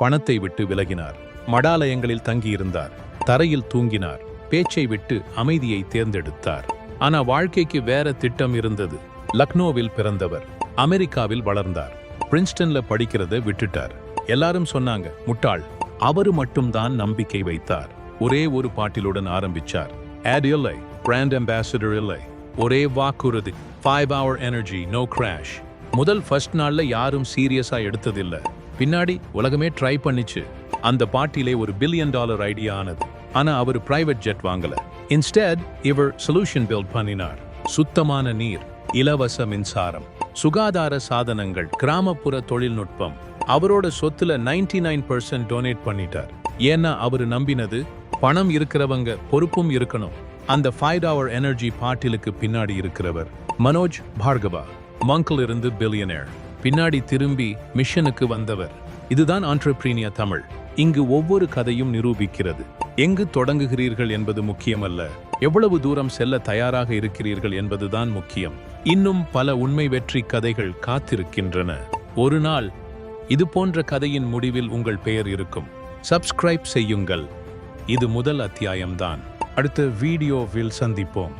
பணத்தை விட்டு விலகினார். மடாலயங்களில் தங்கியிருந்தார். தரையில் தூங்கினார். பேச்சை விட்டு அமைதியை தேர்ந்தெடுத்தார். ஆனா வாழ்க்கைக்கு வேற திட்டம் இருந்தது. லக்னோவில் பிறந்தவர். அமெரிக்காவில் வளர்ந்தார். பிரின்ஸ்டன்ல படிக்கிறத விட்டுட்டார். எல்லாரும் சொன்னாங்க, முட்டாள். அவரு மட்டும்தான் நம்பிக்கை வைத்தார். ஒரே ஒரு பாட்டிலுடன் ஆரம்பிச்சார். ஆட் இல்லை, பிராண்ட் அம்பாசிடர் இல்லை, ஒரே வாக்குறுதி, 5 hour எனர்ஜி, நோ கிராஷ். முதல் ஃபர்ஸ்ட் நாள்ல யாரும் சீரியஸா எடுத்ததில்ல. பின்னாடி உலகமே ட்ரை பண்ணிச்சு. அந்த பாட்டிலே ஒரு $1 billion ஐடியா ஆனது. ஆனா அவர் பிரைவேட் ஜெட் வாங்கல. இன்ஸ்டெட் இவர் சொல்யூஷன் பில்ட் பண்ணினார். சுத்தமான நீர், இலவச மின்சாரம், சுகாதார சாதனங்கள், கிராமப்புற தொழில்நுட்பம். அவரோட சொத்துல 99% டொனேட் பண்ணிட்டார். ஏன்னா அவரு நம்பினது, பணம் இருக்கிறவங்க பொறுப்பும் இருக்கணும். அந்த 5 hour எனர்ஜி பாட்டிலுக்கு பின்னாடி இருக்கிறவர் மனோஜ் பார்கவா. மங்கில் இருந்து பில்லியனர், பின்னாடி திரும்பி மிஷனுக்கு வந்தவர். இதுதான் ஆண்டர்பிரீனியர் தமிழ். இங்கு ஒவ்வொரு கதையும் நிரூபிக்கிறது. எங்கு தொடங்குகிறீர்கள் என்பது முக்கியமல்ல, எவ்வளவு தூரம் செல்ல தயாராக இருக்கிறீர்கள் என்பதுதான் முக்கியம். இன்னும் பல உண்மை வெற்றி கதைகள் காத்திருக்கின்றன. ஒரு நாள் இது போன்ற கதையின் முடிவில் உங்கள் பெயர் இருக்கும். சப்ஸ்கிரைப் செய்யுங்கள். இது முதல் அத்தியாயம்தான். அடுத்த வீடியோவில் சந்திப்போம்.